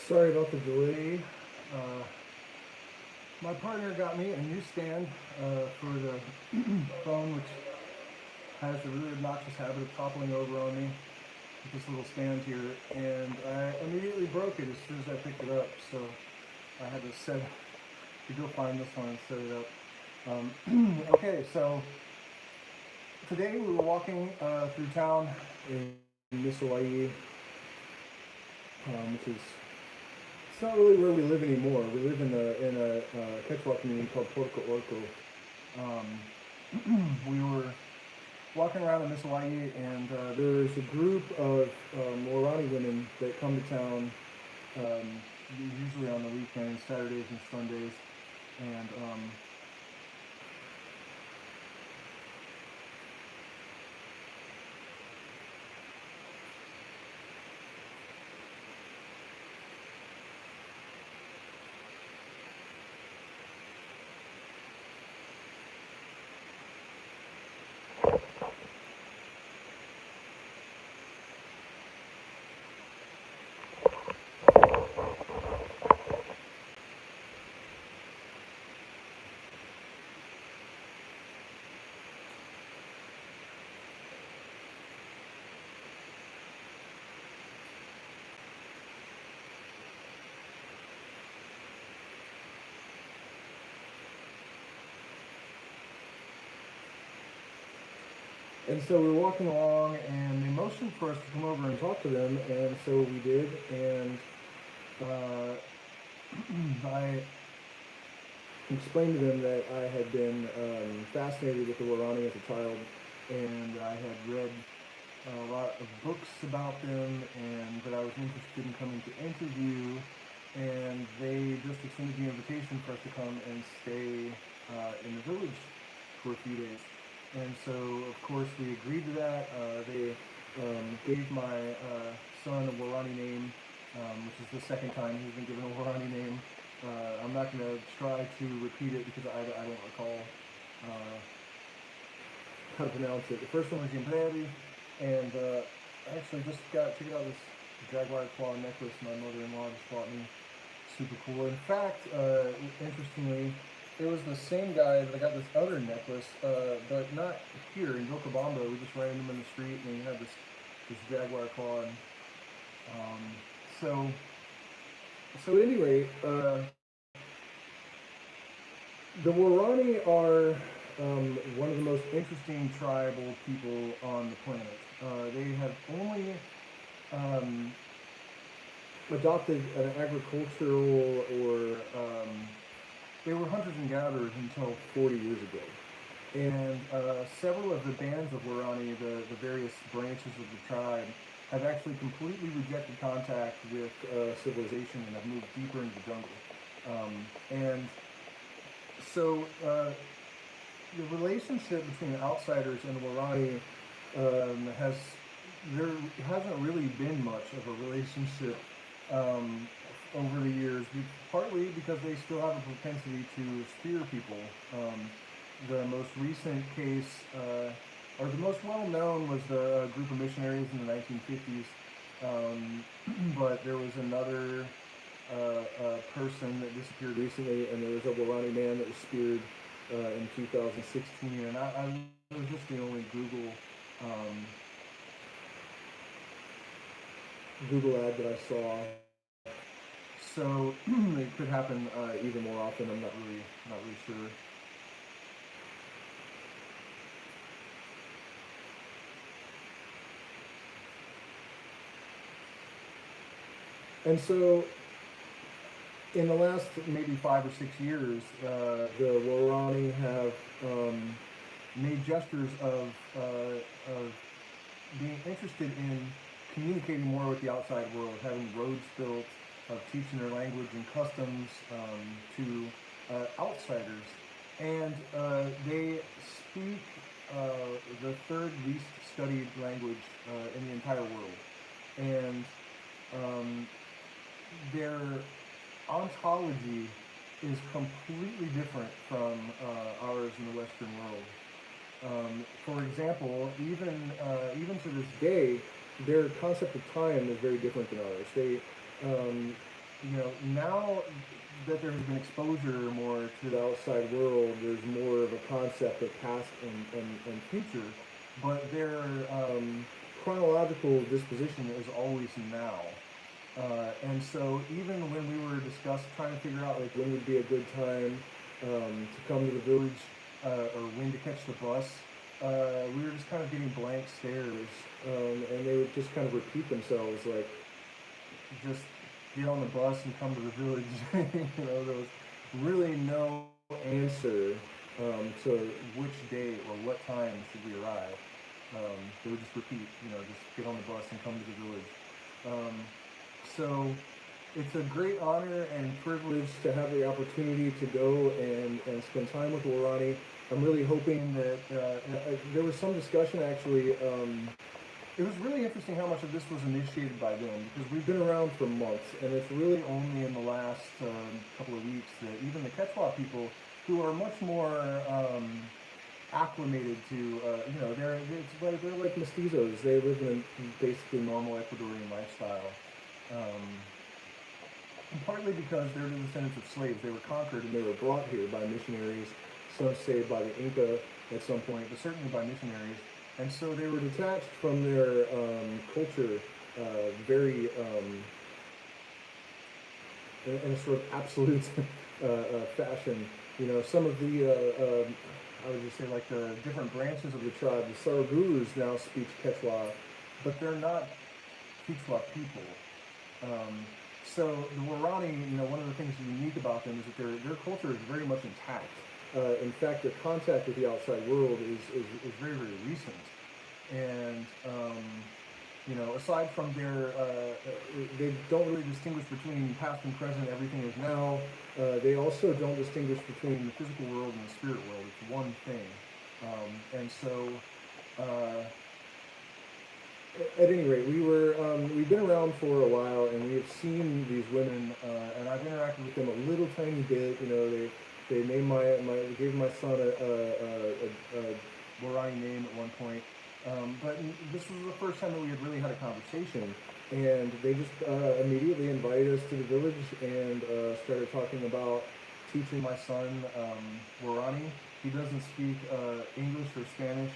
Sorry about the delay. My partner got me a new stand for the phone, which has a really obnoxious habit of toppling over on me with this little stand here, and I immediately broke it as soon as I picked it up. So I had to go find this one and set it up. Okay, so today we were walking through town in Hawaii, which is it's not really where we live anymore. We live in a Quechua community called Porco Orco. We were walking around in Hawaii, and there's a group of Waorani women that come to town, usually on the weekends, Saturdays and Sundays, and And so we were walking along, and they motioned for us to come over and talk to them, and so we did. And I explained to them that I had been fascinated with the Waorani as a child, and I had read a lot of books about them, and that I was interested in coming to interview. And they just extended the invitation for us to come and stay in the village for a few days. And so, of course, we agreed to that. They gave my son a Waorani name, which is the second time he's been given a Waorani name. I'm not going to try to repeat it because I don't recall how to pronounce it. The first one was Yambreri, and I actually just check out this jaguar claw necklace my mother-in-law just bought me. Super cool. In fact, interestingly, it was the same guy that I got this other necklace, but not here in Vilcabamba. We just ran into him in the street, and he had this jaguar claw. And, so at any rate, the Waorani are one of the most interesting tribal people on the planet. They have only adopted an agricultural or they were hunters and gatherers until 40 years ago. And several of the bands of Waorani, the various branches of the tribe, have actually completely rejected contact with civilization and have moved deeper into the jungle. And so the relationship between the outsiders and the Waorani there hasn't really been much of a relationship over the years, partly because they still have a propensity to spear people. The most recent case, or the most well-known, was the group of missionaries in the 1950s, but there was another person that disappeared recently, and there was a Waorani man that was speared in 2016, and I was just the only Google ad that I saw. So it could happen even more often. I'm not really sure. And so, in the last maybe 5 or 6 years, the Waorani have made gestures of being interested in communicating more with the outside world, having roads built, of teaching their language and customs to outsiders. And they speak the third least studied language in the entire world. And their ontology is completely different from ours in the Western world. For example, even to this day, their concept of time is very different than ours. now that there's been exposure more to the outside world, there's more of a concept of past and future, but their chronological disposition is always now. And so even when we were trying to figure out like when would be a good time to come to the village or when to catch the bus, we were just kind of getting blank stares, and they would just kind of repeat themselves like just get on the bus and come to the village. There was really no answer to which day or what time should we arrive. They would just repeat, just get on the bus and come to the village. So it's a great honor and privilege to have the opportunity to go and spend time with Waorani. I'm really hoping that there was some discussion actually. It was really interesting how much of this was initiated by them because we've been around for months, and it's really only in the last couple of weeks that even the Quechua people, who are much more acclimated to, they're like mestizos. They live in a basically normal Ecuadorian lifestyle. Partly because they're the descendants of slaves. They were conquered and they were brought here by missionaries. Some say by the Inca at some point, but certainly by missionaries. And so they were detached from their culture very in a sort of absolute fashion. Some of the, I would just say like the different branches of the tribe, the Saragurus now speak Quechua, but they're not Quechua people. So the Waorani, one of the things unique about them is that their culture is very much intact. In fact, their contact with the outside world is very, very recent. And, aside from they don't really distinguish between past and present, everything is now. They also don't distinguish between the physical world and the spirit world. It's one thing. And so, at any rate, we've been around for a while, and we have seen these women, and I've interacted with them a little tiny bit. They named gave my son a Waorani name at one point, but this was the first time that we had really had a conversation, and they just immediately invited us to the village and started talking about teaching my son Waorani. He doesn't speak English or Spanish.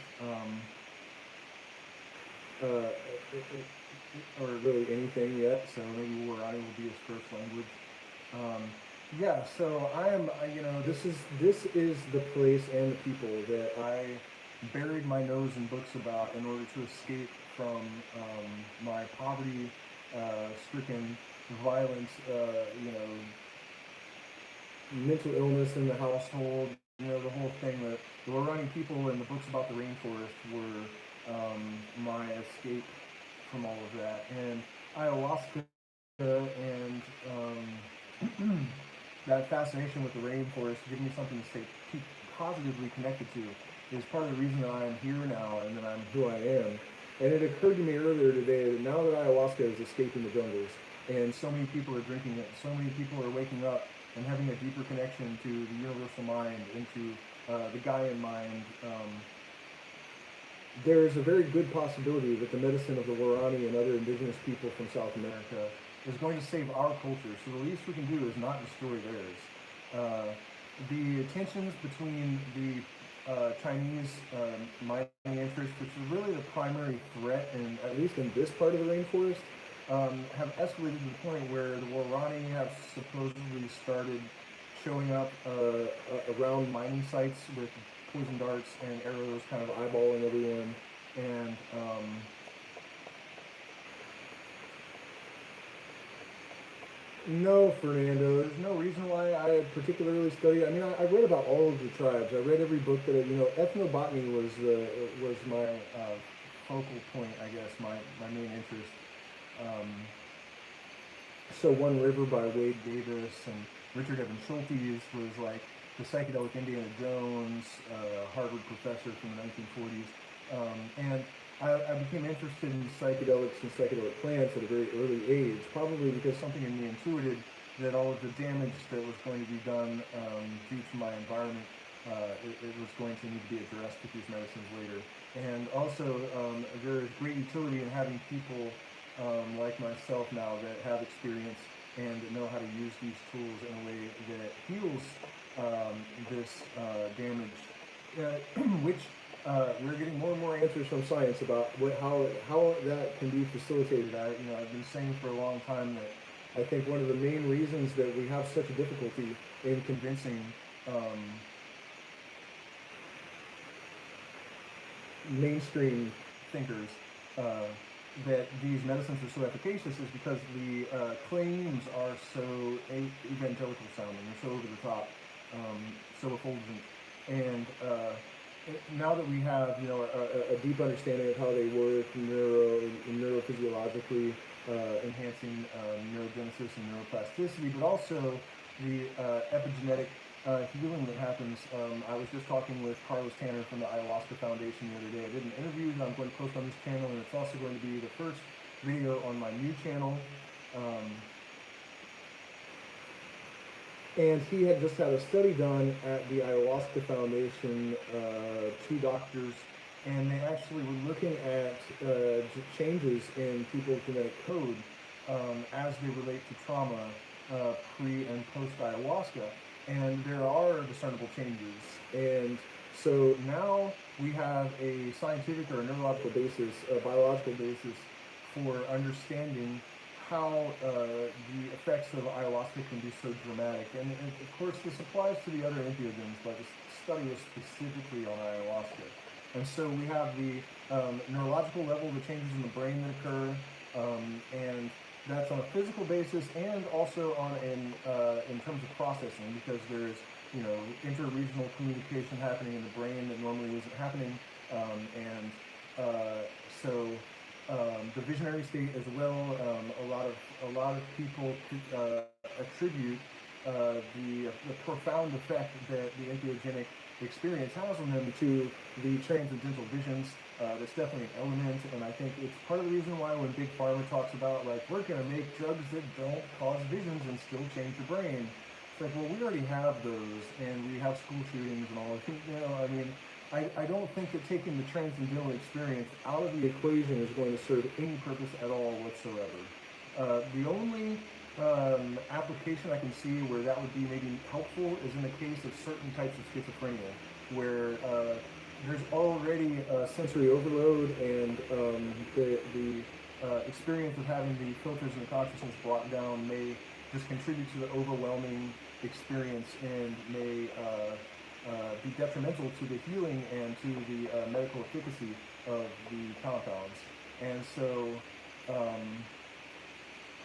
Or really anything yet, so maybe Waorani will be his first language. So this is the place and the people that I buried my nose in books about in order to escape from my poverty stricken, violent, mental illness in the household, the whole thing. That the Waorani people and the books about the rainforest were my escape from all of that. And ayahuasca and that fascination with the rainforest give me something to keep positively connected to is part of the reason that I am here now and that I'm who I am. And it occurred to me earlier today that now that ayahuasca is escaping the jungles and so many people are drinking it, so many people are waking up and having a deeper connection to the universal mind and to the Gaian mind, there's a very good possibility that the medicine of the Waorani and other indigenous people from South America is going to save our culture. So the least we can do is not destroy theirs. The tensions between the Chinese mining interests, which is really the primary threat, at least in this part of the rainforest, have escalated to the point where the Waorani have supposedly started showing up around mining sites with poison darts and arrows, kind of eyeballing everyone. And no, Fernando, there's no reason why I particularly study. I mean, I read about all of the tribes. I read every book that ethnobotany was my focal point, I guess, my main interest. So One River by Wade Davis and Richard Evans Schultes was like the psychedelic Indiana Jones, Harvard professor from the 1940s. And I became interested in psychedelics and psychedelic plants at a very early age, probably because something in me intuited that all of the damage that was going to be done due to my environment, it was going to need to be addressed with these medicines later. And also, there is great utility in having people like myself now that have experience and know how to use these tools in a way that heals this damage, which we're getting more and more answers from science about how that can be facilitated. I've been saying for a long time that I think one of the main reasons that we have such a difficulty in convincing mainstream thinkers that these medicines are so efficacious is because the claims are so evangelical sounding, they're so over the top, so effulgent, and now that we have a deep understanding of how they work neurophysiologically, enhancing neurogenesis and neuroplasticity, but also the epigenetic healing that happens. I was just talking with Carlos Tanner from the Ayahuasca Foundation the other day. I did an interview that I'm going to post on this channel, and it's also going to be the first video on my new channel. And he had just had a study done at the Ayahuasca Foundation, 2 doctors, and they actually were looking at changes in people's genetic code as they relate to trauma pre and post ayahuasca. And there are discernible changes. And so now we have a scientific or a neurological basis, a biological basis for understanding how the effects of ayahuasca can be so dramatic. And of course, this applies to the other entheogens, but this study was specifically on ayahuasca. And so we have the neurological level, the changes in the brain that occur, and that's on a physical basis, and also on in terms of processing, because there's interregional communication happening in the brain that normally isn't happening, and so the visionary state as well. A lot of people attribute the profound effect that the entheogenic experience has on them to the transcendental visions. That's definitely an element, and I think it's part of the reason why when Big Pharma talks about, like, we're going to make drugs that don't cause visions and still change your brain, it's like, well, we already have those, and we have school shootings and all. I don't think that taking the transcendental experience out of the equation is going to serve any purpose at all whatsoever. The only application I can see where that would be maybe helpful is in the case of certain types of schizophrenia, where there's already sensory overload, and the experience of having the filters and the consciousness brought down may just contribute to the overwhelming experience, and may be detrimental to the healing and to the medical efficacy of the compounds. And so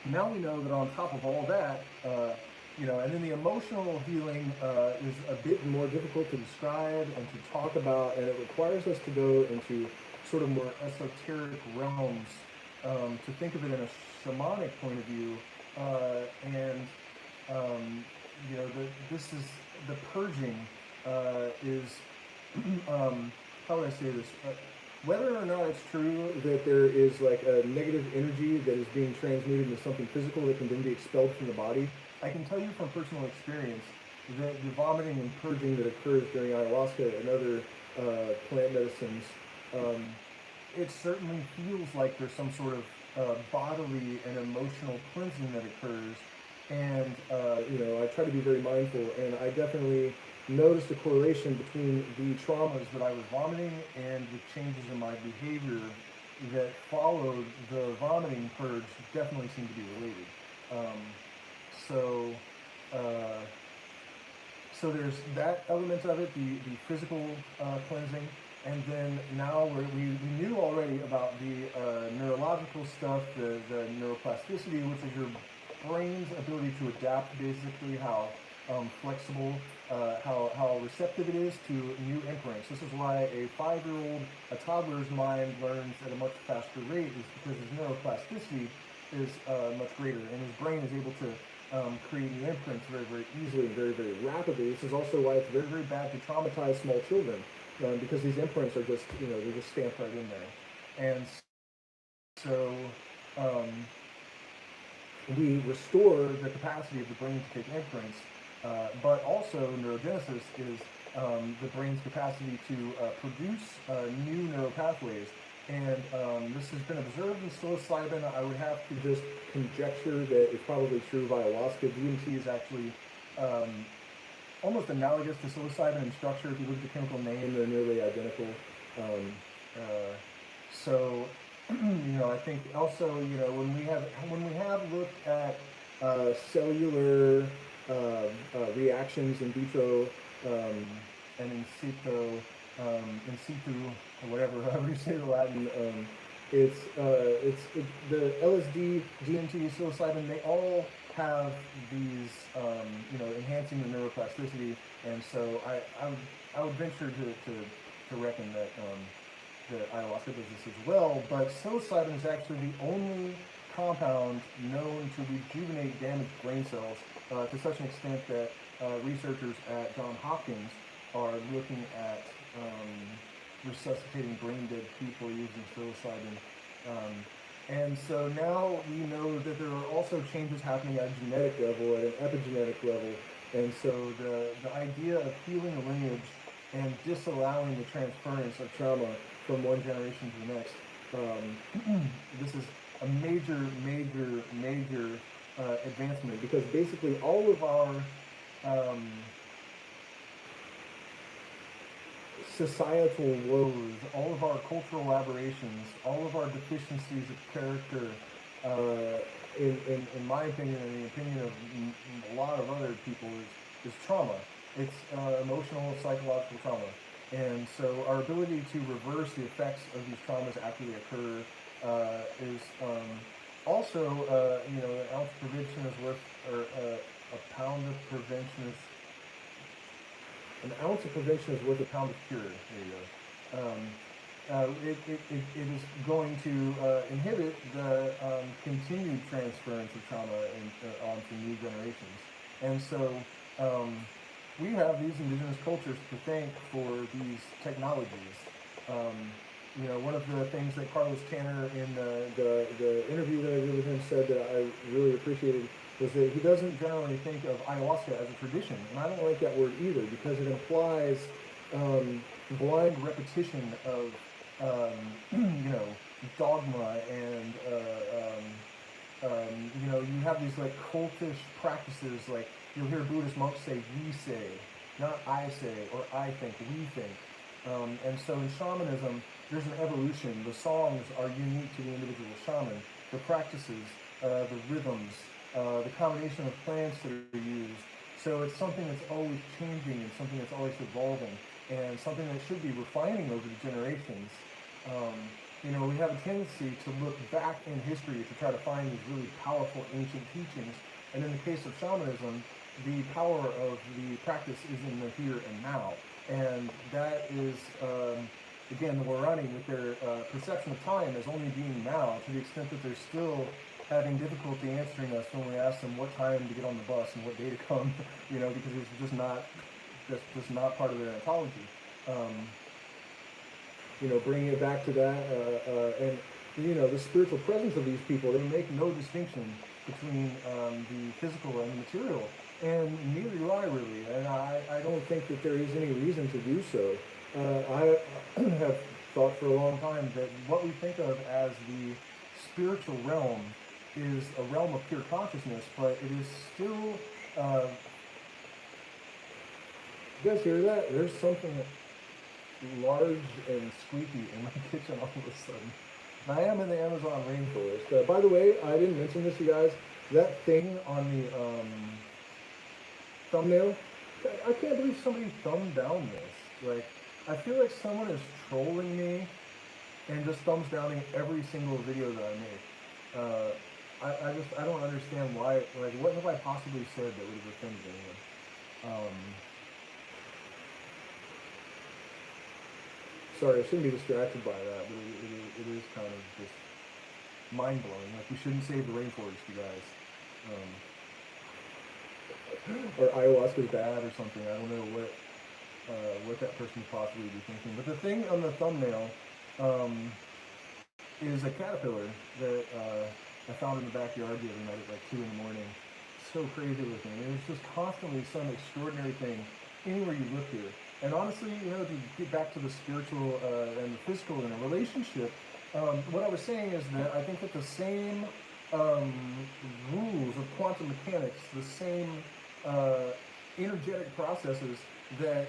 now we know that on top of all that, and then the emotional healing is a bit more difficult to describe and to talk about, and it requires us to go into sort of more esoteric realms, to think of it in a shamanic point of view, this is the purging is how would I say this? Whether or not it's true that there is like a negative energy that is being transmuted into something physical that can then be expelled from the body, I can tell you from personal experience that the vomiting and purging that occurs during ayahuasca and other plant medicines, it certainly feels like there's some sort of bodily and emotional cleansing that occurs. And I try to be very mindful, and I definitely noticed a correlation between the traumas that I was vomiting and the changes in my behavior that followed the vomiting purge. Definitely seem to be related. So there's that element of it, the physical cleansing, and then now we knew already about the neurological stuff, the neuroplasticity, which is your brain's ability to adapt, basically how flexible, how receptive it is to new imprints. This is why a 5-year-old, a toddler's mind learns at a much faster rate, is because his neuroplasticity is much greater, and his brain is able to create new imprints very, very easily and very, very rapidly. This is also why it's very, very bad to traumatize small children, because these imprints are just, they're just stamped right in there. And so we restore the capacity of the brain to take imprints, but also neurogenesis is the brain's capacity to produce new neural pathways. And this has been observed in psilocybin. I would have to just conjecture that it's probably true of ayahuasca. DMT is actually almost analogous to psilocybin in structure. If you look at the chemical name, they're nearly identical. Um, so, I think also, when we have looked at cellular reactions in vitro and in situ, or whatever, however you say the Latin, the LSD, DMT, psilocybin, they all have these, enhancing the neuroplasticity, and so I would venture to reckon that ayahuasca does this as well. But psilocybin is actually the only compound known to rejuvenate damaged brain cells to such an extent that researchers at Johns Hopkins are looking at resuscitating brain-dead people using psilocybin. And so now we know that there are also changes happening at a genetic level, at an epigenetic level. And so the idea of healing a lineage and disallowing the transference of trauma from one generation to the next, this is a major, major, major advancement, because basically all of our societal woes, all of our cultural aberrations, all of our deficiencies of character, in my opinion and in the opinion of a lot of other people, is trauma. It's emotional, psychological trauma. And so our ability to reverse the effects of these traumas after they occur is also, an ounce of prevention is worth, or a pound of prevention is, an ounce of prevention is worth a pound of cure. There you go. It is going to inhibit the continued transference of trauma onto new generations. And so we have these indigenous cultures to thank for these technologies. One of the things that Carlos Tanner in the interview that I did with him said that I really appreciated was that he doesn't generally think of ayahuasca as a tradition. And I don't like that word either, because it implies blind repetition of, dogma, and, you have these like cultish practices, like you'll hear Buddhist monks say, we say, not I say, or I think, we think. And so in shamanism, there's an evolution. The songs are unique to the individual shaman. The practices, the rhythms, the combination of plants that are used. So it's something that's always changing, and something that's always evolving, and something that should be refining over the generations. We have a tendency to look back in history to try to find these really powerful ancient teachings. And in the case of shamanism, the power of the practice is in the here and now. And that is, again, the Waorani, with their perception of time as only being now, to the extent that they're still having difficulty answering us when we ask them what time to get on the bus and what day to come, because it's just not part of their ontology. Bringing it back to that, and the spiritual presence of these people, they make no distinction between the physical and the material, and neither do I really, and I don't think that there is any reason to do so. I have thought for a long time that what we think of as the spiritual realm is a realm of pure consciousness, but it is still, you guys hear that? There's something large and squeaky in my kitchen all of a sudden. And I am in the Amazon rainforest. By the way, I didn't mention this, you guys. That thing on the thumbnail, I can't believe somebody thumbed down this. Like, I feel like someone is trolling me and just thumbs downing every single video that I make. I don't understand why. Like, what have I possibly said that would have offended anyone? Sorry, I shouldn't be distracted by that, but it is kind of just mind-blowing. Like, we shouldn't save the rainforest, you guys. Or ayahuasca is bad or something. I don't know what that person could possibly be thinking. But the thing on the thumbnail is a caterpillar that I found in the backyard the other night at like 2 in the morning. So crazy looking. And it's just constantly some extraordinary thing anywhere you look here. And honestly, to get back to the spiritual and the physical in a relationship, What I was saying is that I think that the same um, rules of quantum mechanics, the same uh, energetic processes that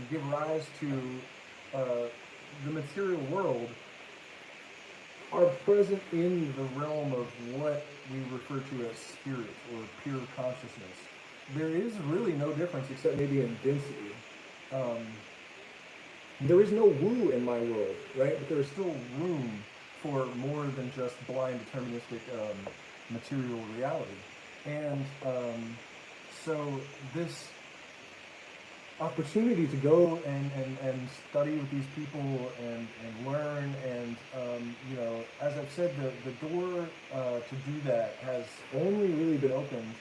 give rise to uh, the material world are present in the realm of what we refer to as spirit or pure consciousness. There is really no difference except maybe in density. Um, there is no woo in my world, right? But there is still room for more than just blind deterministic material reality. And so this opportunity to go and study with these people and learn and as I've said, the door to do that has only really been opened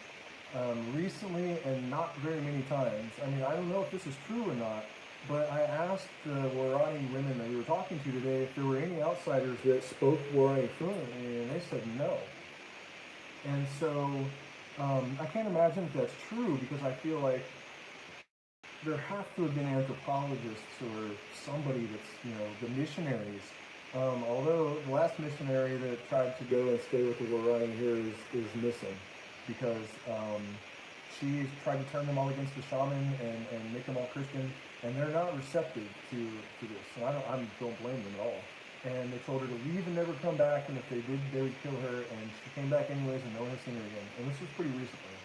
recently and not very many times. I mean, I don't know if this is true or not, but I asked the Waorani women that we were talking to today if there were any outsiders that spoke Waorani fluently, and they said no. And so I can't imagine if that's true because I feel like there have to have been anthropologists or somebody that's, the missionaries. Although the last missionary that tried to go and stay with the Waorani here is missing because she tried to turn them all against the shaman and make them all Christian, and they're not receptive to this. So I don't blame them at all. And they told her to leave and never come back, and if they did, they would kill her. And she came back anyways, and no one has seen her again. And this was pretty recently.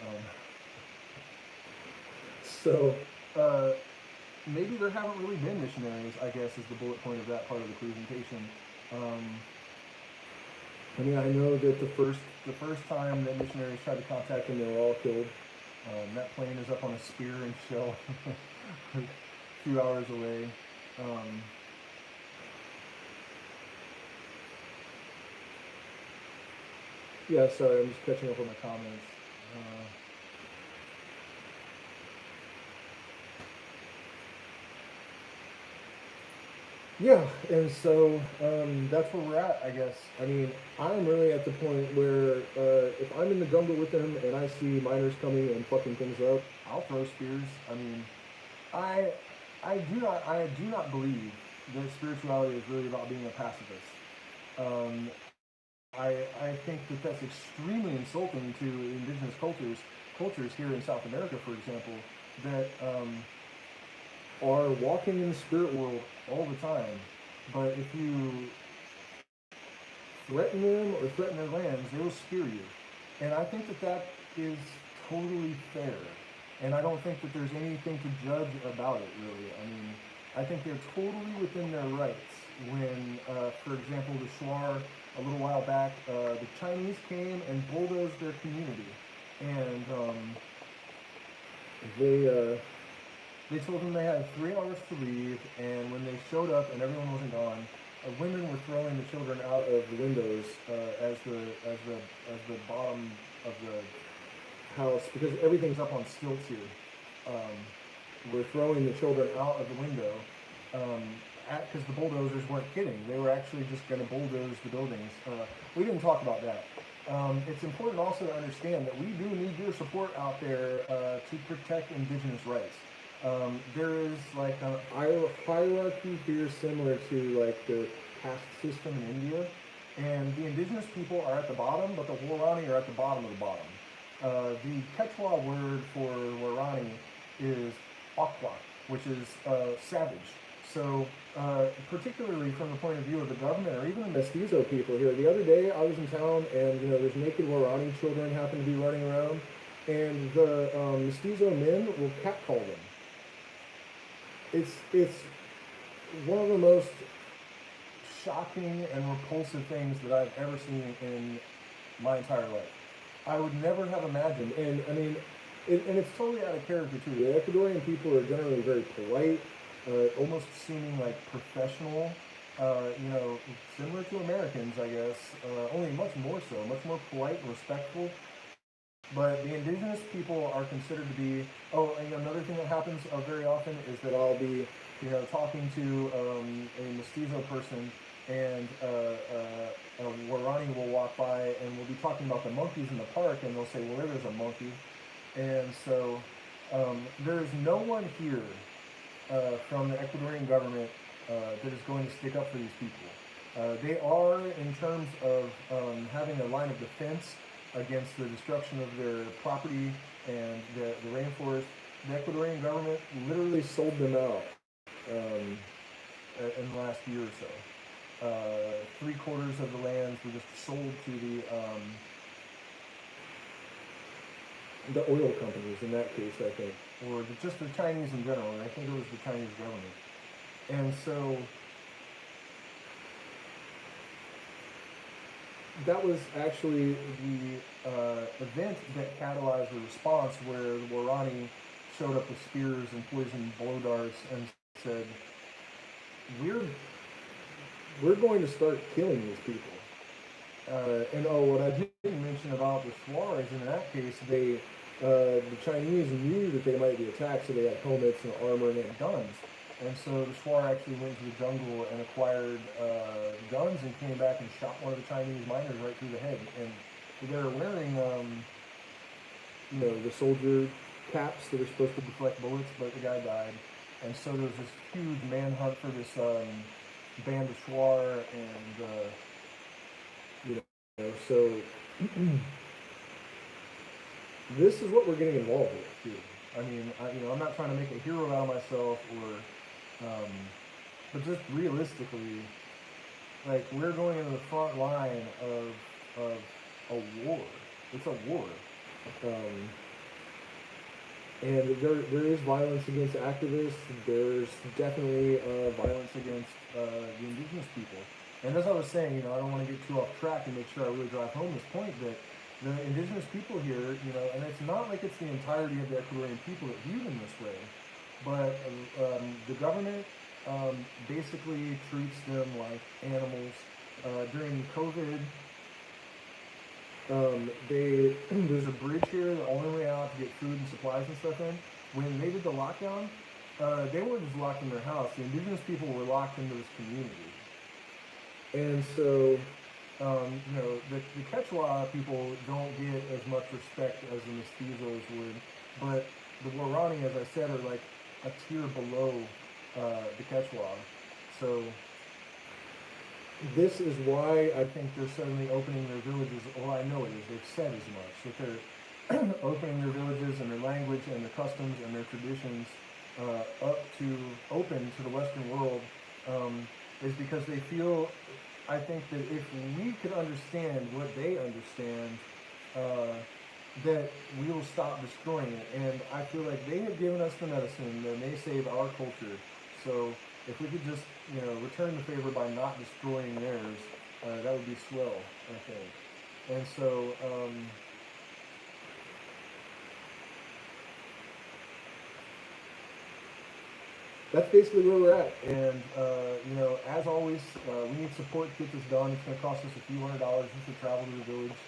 Um, So maybe there haven't really been missionaries, I guess, is the bullet point of that part of the presentation. Um, I mean, I know that the first time that missionaries tried to contact them, they were all killed. That plane is up on a spear and shell a few hours away. Um, yeah, sorry, I'm just catching up on my comments. Uh, Yeah, and so that's where we're at, I guess. I mean, I'm really at the point where if I'm in the jungle with them and I see miners coming and fucking things up, I'll throw spears. I mean, I I do not believe that spirituality is really about being a pacifist. Um, I think that that's extremely insulting to indigenous cultures here in South America, for example, that are walking in the spirit world all the time. But if you threaten them or threaten their lands, they will spear you. And I think that that is totally fair. And I don't think that there's anything to judge about it, really. I mean, I think they're totally within their rights. When, for example, the Shuar, a little while back, the Chinese came and bulldozed their community. And they they told them they had 3 hours to leave, and when they showed up and everyone wasn't gone, women were throwing the children out of the windows as the bottom of the house because everything's up on stilts here. Were throwing the children out of the window because the bulldozers weren't kidding. They were actually just going to bulldoze the buildings. We didn't talk about that. It's important also to understand that we do need your support out there to protect indigenous rights. There is like a hierarchy here similar to like the caste system in India, and the indigenous people are at the bottom, but the Waorani are at the bottom of the bottom. The Quechua word for Waorani is Aqua, which is savage. So, particularly from the point of view of the government or even the mestizo people here, the other day I was in town and there's naked Waorani children happen to be running around, and the mestizo men will catcall them. It's one of the most shocking and repulsive things that I've ever seen in my entire life. I would never have imagined, and I mean, and it's totally out of character too. The Ecuadorian people are generally very polite, almost seeming like professional, similar to Americans, I guess, only much more so, much more polite and respectful. But the indigenous people are considered to be. Oh, and another thing that happens very often is that I'll be, talking to a mestizo person, and a Waorani will walk by, and we'll be talking about the monkeys in the park, and they'll say, "Well, there's a monkey," and so there's no one here from the Ecuadorian government that is going to stick up for these people. They are, in terms of having a line of defense against the destruction of their property and the rainforest. The Ecuadorian government literally sold them out in the last year or so. Three-quarters of the lands were just sold to the oil companies in that case, I think, or just the Chinese in general. And I think it was the Chinese government. And so that was actually the event that catalyzed the response, where the Waorani showed up with spears and poisoned blow darts and said, we're going to start killing these people. And what I didn't mention about the Shuar is, in that case, the Chinese knew that they might be attacked, so they had helmets and armor and they had guns. And so the Shuar actually went to the jungle and acquired guns and came back and shot one of the Chinese miners right through the head. And they were wearing, the soldier caps that are supposed to deflect bullets, but the guy died. And so there was this huge manhunt for this band of Shuar, and so this is what we're getting involved with, too. I mean, I'm not trying to make a hero out of myself, but just realistically, like, we're going into the front line of a war. It's a war. And there is violence against activists. There's definitely violence against the indigenous people. And as I was saying, I don't want to get too off track and make sure I really drive home this point that the indigenous people here, and it's not like it's the entirety of the Ecuadorian people that view them this way, but the government basically treats them like animals. During COVID, there's a bridge here, the only way out to get food and supplies and stuff in. When they did the lockdown, they weren't just locked in their house. The indigenous people were locked into this community. And so, the Quechua people don't get as much respect as the mestizos would, but the Waorani, as I said, are like a tier below the Quechua. So this is why I think they're suddenly opening their villages. Well, I know it is. They've said as much, that they're opening their villages and their language and their customs and their traditions open to the Western world, is because they feel, I think, that if we could understand what they understand, that we will stop destroying it. And I feel like they have given us the medicine that may save our culture. So if we could just, return the favor by not destroying theirs, that would be swell, I think. And so, that's basically where we're at. And, as always, we need support to get this done. It's going to cost us a few $100s just to travel to the village.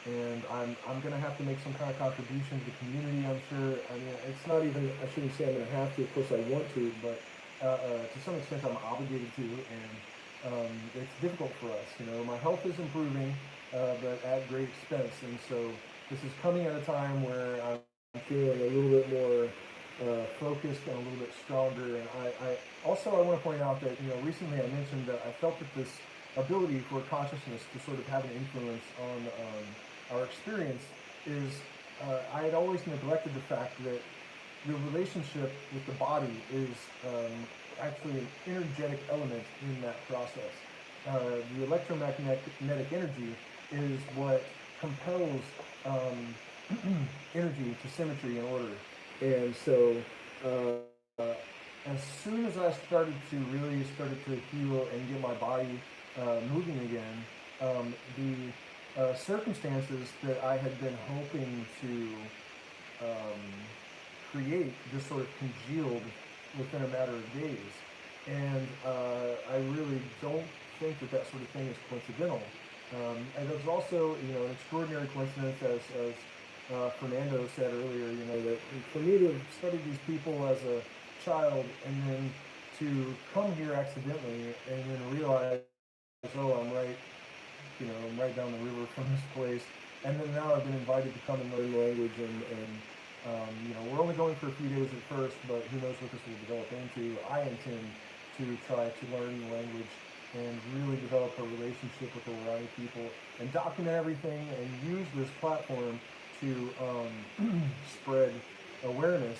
And I'm going to have to make some kind of contribution to the community, I'm sure. I mean, it's not even, I shouldn't say I'm going to have to, of course I want to, but to some extent I'm obligated to, and it's difficult for us. My health is improving, but at great expense. And so this is coming at a time where I'm feeling a little bit more focused and a little bit stronger. And I want to point out that, recently I mentioned that I felt that this ability for consciousness to sort of have an influence on our experience is, I had always neglected the fact that the relationship with the body is actually an energetic element in that process. The electromagnetic energy is what compels energy to symmetry and order. And so, as soon as I started to heal and get my body moving again, the circumstances that I had been hoping to create just sort of congealed within a matter of days. And I really don't think that sort of thing is coincidental. And it was also, an extraordinary coincidence, as Fernando said earlier, that for me to have studied these people as a child and then to come here accidentally and then realize, oh, I'm right down the river from this place. And then now I've been invited to come and learn language, and we're only going for a few days at first, but who knows what this will develop into. I intend to try to learn the language and really develop a relationship with the Waorani people and document everything and use this platform to spread awareness.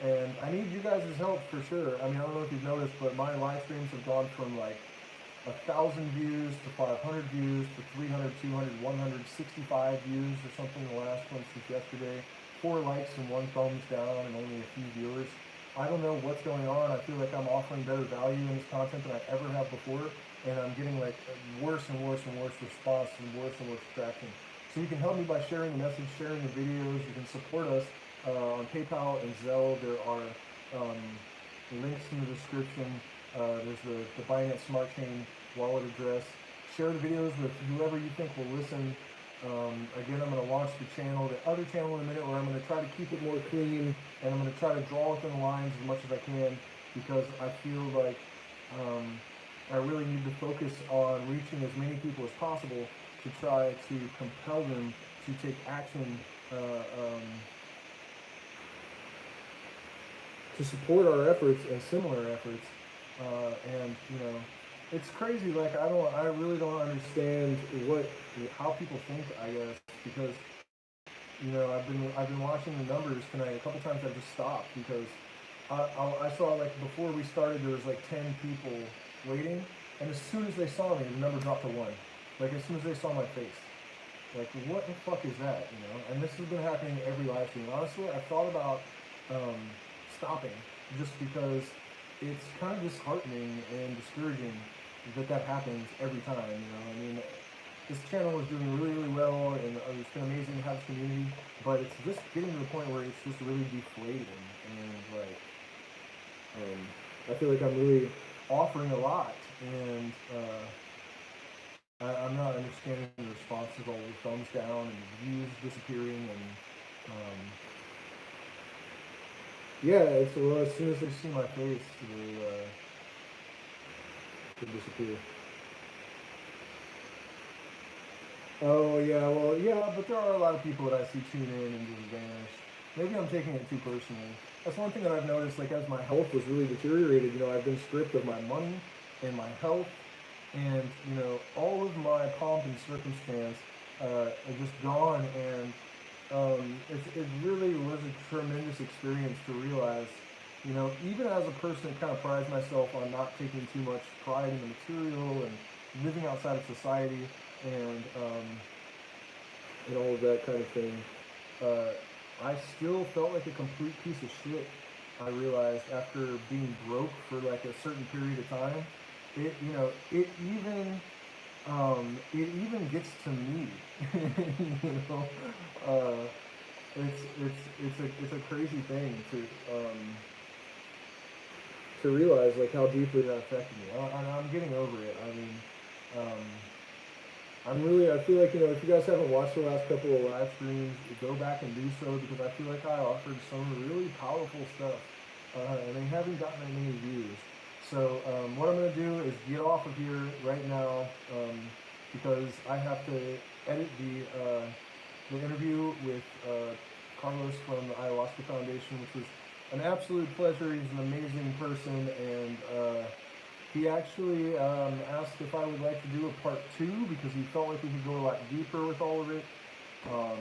And I need you guys' help for sure. I mean, I don't know if you've noticed, but my live streams have gone from like 1,000 views to 500 views to 300, 200, 165 views or something. The last one since yesterday. 4 likes and 1 thumbs down and only a few viewers. I don't know what's going on. I feel like I'm offering better value in this content than I ever have before, and I'm getting like worse and worse and worse response and worse traction. So you can help me by sharing the message, sharing the videos. You can support us on PayPal and Zelle. There are links in the description. There's the Binance Smart Chain wallet address. Share the videos with whoever you think will listen. Again, I'm going to launch the other channel in a minute, where I'm going to try to keep it more clean, and I'm going to try to draw within the lines as much as I can, because I feel like I really need to focus on reaching as many people as possible to try to compel them to take action to support our efforts and similar efforts. And you know, it's crazy. Like I really don't understand how people think. I guess because you know I've been watching the numbers tonight. A couple times I've just stopped because I saw, like, before we started there was like 10 people waiting, and as soon as they saw me, the number dropped to 1. Like as soon as they saw my face. Like, what the fuck is that? You know? And this has been happening every live stream. Honestly, I thought about stopping, just because it's kind of disheartening and discouraging that happens every time. You know, I mean, this channel is doing really, really well, and it's been amazing to have this community, but it's just getting to the point where it's just really deflating, and like, I feel like I'm really offering a lot, and I'm not understanding the responses, all the thumbs down and the views disappearing, and yeah, it's well, as soon as they see my face, they disappear. Oh yeah, well yeah, but there are a lot of people that I see tune in and just vanish. Maybe I'm taking it too personally. That's one thing that I've noticed. Like, as my health was really deteriorated, you know, I've been stripped of my money and my health, and you know, all of my pomp and circumstance are just gone. And it really was a tremendous experience to realize, you know, even as a person that kind of prides myself on not taking too much pride in the material and living outside of society, and all of that kind of thing, I still felt like a complete piece of shit. I realized after being broke for like a certain period of time, it you know it even gets to me. You know, it's a crazy thing to realize, like, how deeply that affected me. I'm getting over it. I mean, I feel like, you know, if you guys haven't watched the last couple of live streams, go back and do so, because I feel like I offered some really powerful stuff, and they haven't gotten that many views. So what I'm going to do is get off of here right now, because I have to edit the interview with Carlos from the Ayahuasca Foundation, which was an absolute pleasure. He's an amazing person, and he actually asked if I would like to do a part 2, because he felt like we could go a lot deeper with all of it. I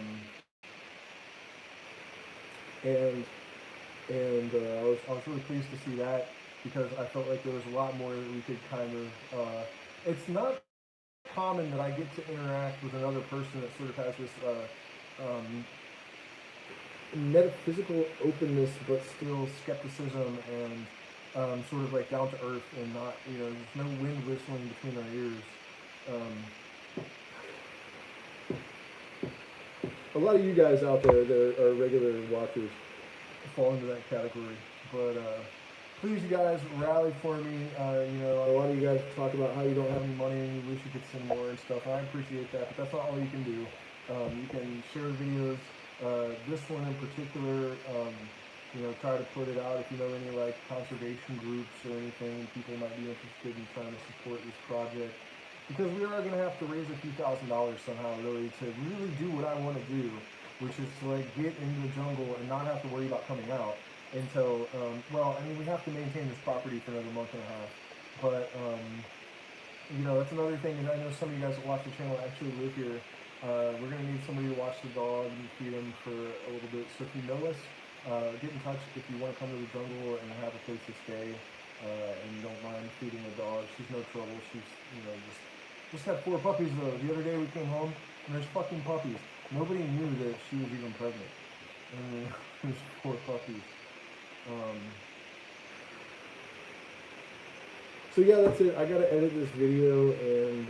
was really pleased to see that, because I felt like there was a lot more that we could kind of. It's not common that I get to interact with another person that sort of has this metaphysical openness, but still skepticism and sort of like down to earth, and not, you know, there's no wind whistling between our ears. A lot of you guys out there that are regular watchers fall into that category, but please, you guys, rally for me. You know, a lot of you guys talk about how you don't have any money and you wish you could send more and stuff, and I appreciate that, but that's not all you can do. You can share videos. This one in particular, you know, try to put it out if you know any, like, conservation groups or anything, people might be interested in trying to support this project, because we are going to have to raise a few $1,000s somehow, really, to really do what I want to do, which is to, like, get into the jungle and not have to worry about coming out until, well, I mean, we have to maintain this property for another month and a half, but that's another thing. And I know some of you guys that watch the channel actually live here. We're gonna need somebody to watch the dog and feed him for a little bit. So if you know us, get in touch if you want to come to the jungle and have a place to stay, and you don't mind feeding the dog. She's no trouble. She's just had 4 puppies though. The other day we came home and there's fucking puppies. Nobody knew that she was even pregnant. And there's 4 puppies. So yeah, that's it. I gotta edit this video, and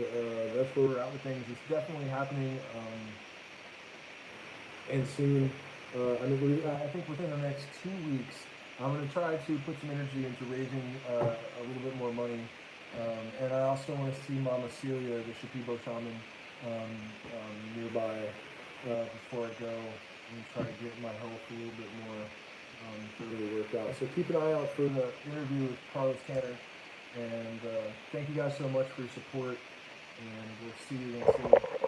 that's where we're at with things. It's definitely happening, and soon. I think within the next 2 weeks, I'm gonna try to put some energy into raising a little bit more money, and I also want to see Mama Celia, the Shipibo shaman, nearby before I go, and try to get my health a little bit more thoroughly worked out. So keep an eye out for the interview with Carlos Tanner. And thank you guys so much for your support, and we'll see you again soon.